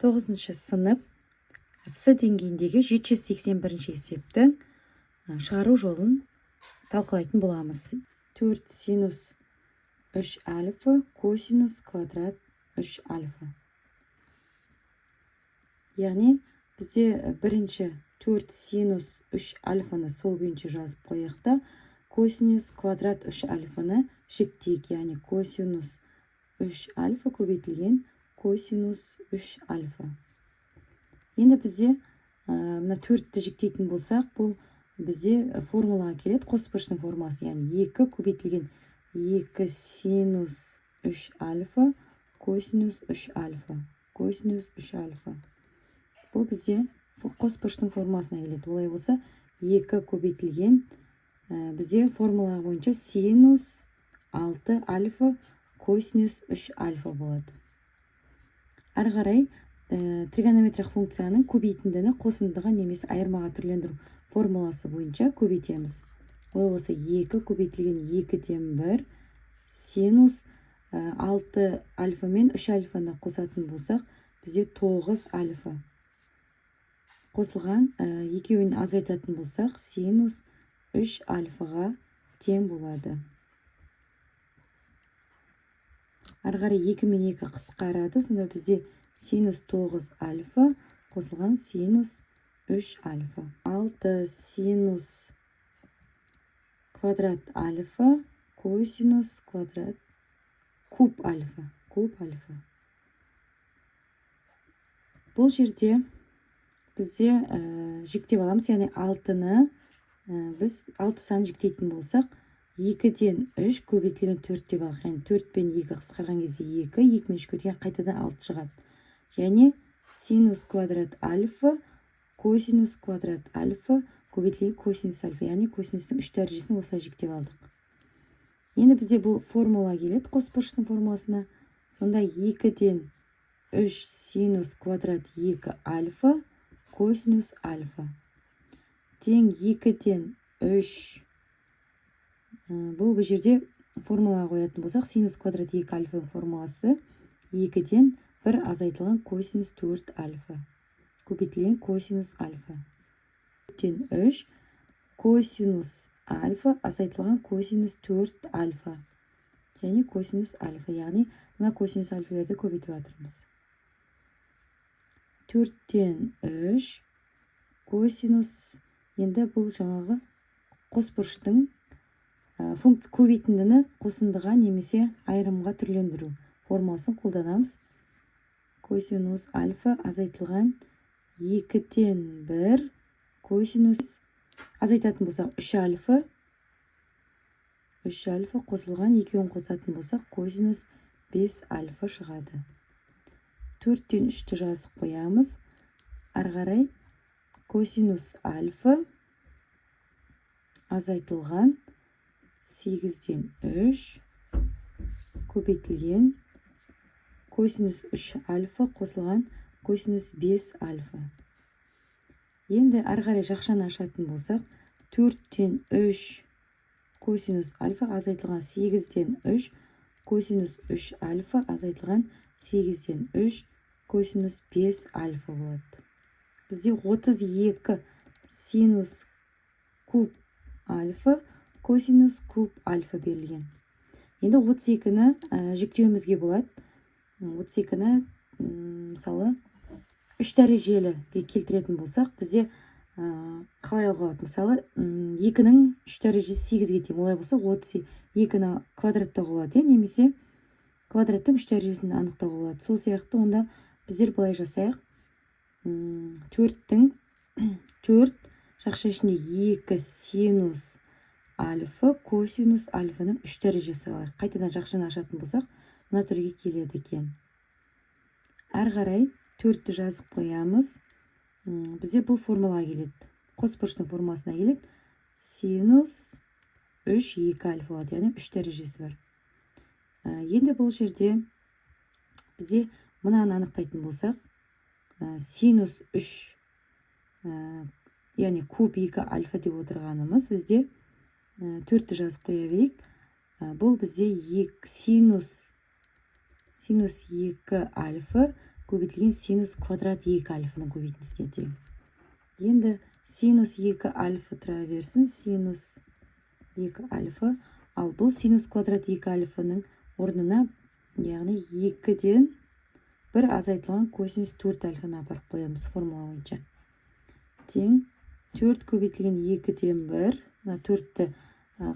9-шы сынып С деңгейіндегі 781 есептің шығару жолын талқылайтын боламыз. 4 синус 3 альфа косинус квадрат 3 альфа. Яғни бізде бірінші 4 синус 3 альфаны сол күйінше жазып қояқта, косинус квадрат 3 альфаны жіктейік. Яғни косинус 3 альфа көбейтілген косинус 3 альфа. Енді бізде мына 4-ті жіктейтін болсақ, бұл бізде формулаға келеді, қосбұрыштың формуласы. Яғни 2 көбейтілген 2 синус 3 альфа косинус 3 альфа. Косинус 3 альфа. Бұл бізде қосбұрыштың формуласына келеді. Олай болса 2 көбейтілген бізде формулаға бойынша синус 6 альфа косинус 3 альфа болады. Ары қарай тригонометриялық функцияның көбейтіндіні қосындыға немесе айырмаға түрлендіру формуласы бойынша көбейтеміз. Олай болса 2 көбейтілген 2-ден 1 синус 6 альфа мен 3 альфаны қосатын болсақ, бізде 9 альфа. Қосылған екеуін азайтатын болсақ, синус 3 альфаға тең болады. Ары қарай 2 мен 2 қысқарады, сонда бізде синус 9 альфа қосылған синус 3 альфа. 6 синус квадрат альфа косинус квадрат куб альфа. Куб альфа. Бұл жерде бізде жіктеп аламыз, яғни 6-ны біз 6 сан жіктейтін болсақ, 2-ден 3 көбейтілген 4 деп алайық. Яғни 4 пен 2 қысқарған кезде 2, 2 мен 3 көбейтілген қайтадан 6 шығады. Және синус квадрат альфа косинус квадрат альфа көбейтілген косинус альфа. Яғни косинустың 3 дәрежесін осылай жіктеп алдық. Енді бізде бұл формула келеді, қосбұрыштың формуласына. Сонда 2-ден 3 синус квадрат 2 альфа косинус альфа. Тең 2-ден 3. Бұл жерде формулаға қоятын болсақ, синус квадрат 2 альфа формуласы 2-ден 1 азайтылған косинус 4 альфа. Көбейтілген косинус альфа. 2-ден 3 косинус альфа азайтылған косинус 4 альфа. Және косинус альфа. Яғни мына косинус альфаларды көбейтіп жатырмыз. 4-ден 3 косинус. Енді бұл жаңағы қосбұрыштың функция көбейтіндіні қосындыға немесе айырымға түрлендіру формуласын қолданамыз. Косинус альфа азайтылған 2-ден 1 косинус. Азайтатын болсақ 3 альфа. 3 альфа қосылған, екеуін қосатын болсақ косинус 5 альфа шығады. 4-ден 3-ті жазып қоямыз. Ары қарай косинус альфа азайтылған 8-ден 3 көбейтілген косинус 3 альфа қосылған косинус 5 альфа. Енді ары қарай жақшаны ашатын болсақ, 4-ден 3 косинус альфа азайтылған 8-ден 3 косинус 3 альфа азайтылған 8-ден 3 косинус 5 альфа болады. Бізде 32 синус куб альфа косинус куб альфа берілген. Енді 32-ні жіктеуімізге болады. 32-ні мысалы 3 дәрежеліге келтіретін болсақ, бізде қалай алуға болады? Мысалы 2-нің 3 дәрежесі 8-ге тең. Олай болса 32-ні квадраттауға болады, немесе квадраттың 3 дәрежесін анықтауға болады. Сол сияқты онда біздер былай жасайық. 4 жақша ішінде 2 синус альфа косинус альфаның 3 дәрежесі алайық. Қайтадан жақшаны ашатын болсақ, мына түрге келеді екен. Ары қарай 4-ті жазып қоямыз. Бізде бұл формулаға келеді. Қосбұрыштың формуласына келеді. Синус 3 2 альфа болады, яғни 3 дәрежесі бар. Енді бұл жерде бізде мынаны анықтайтын болсақ, синус 3 яғни куб 2 альфа деп отырғанымыз, бізде 4-ті жазып қоя берейік. Бұл бізде синус 2 альфа көбейтілген синус квадрат 2 альфаның көбейтіндісіне тең. Енді синус 2 альфа тұра берсін, синус 2 альфа, ал бұл синус квадрат 2 альфаның орнына, яғни 2-ден 1 азайтылған косинус 4 альфаны апарып қоямыз формула бойынша. Тең 4 көбейтілген 2-ден 1, 4-ті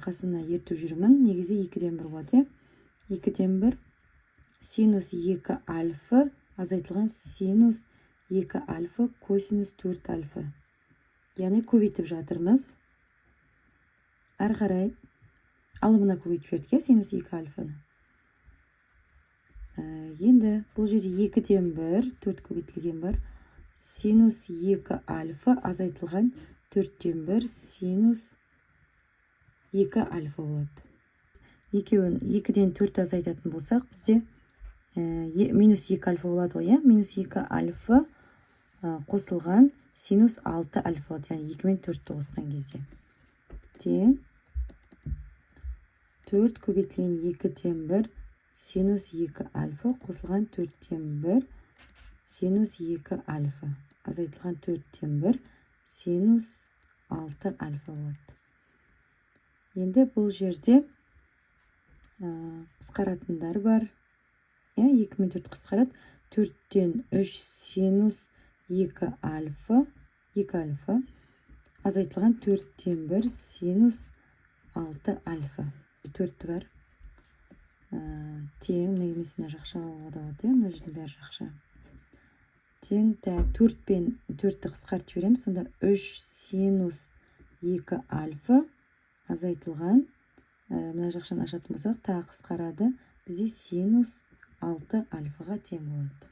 қасына ертіп жүрмін, негізі 2-ден 1 болады. 2-ден 1 синус 2 альфа азайтылған синус 2 альфа косинус 4 альфа. Яғни көбейтіп жатырмыз. Ары қарай алымына көбейтіп жібердік, синус 2 альфаны. Енді бұл жерде 2-ден 1, 4 көбейтілген 1, синус 2 альфа азайтылған 4-ден 1 синус 2 альфа болады. Екеуін 2-ден 4 азайтатын болсақ, бізде минус 2 альфа болады ғой, минус 2 альфа қосылған синус 6 альфа болады, яғни 2 мен 4-ті қосқан кезде. Тең 4 көбейтілген 2-ден 1 синус 2 альфа қосылған 4-ден 1 синус 2 альфа. Азайтылған 4-ден 1 синус 6 альфа болады. Енді бұл жерде қысқаратындар бар. 2 мен 4 қысқарат. 4-ден 3 синус 2 альфа. Азайтылған 4-ден 1 синус 6 альфа. 4-ті бар. Тең, мына емесіне жақша болады, мына жердің бәрі жақша. Тең, 4 пен 4-ті қысқартып жібереміз, сонда 3 синус 2 альфа азайтылған, мына жақшаны ашатын болсақ, тағы қысқарады, бізде синус 6 альфаға тең болады.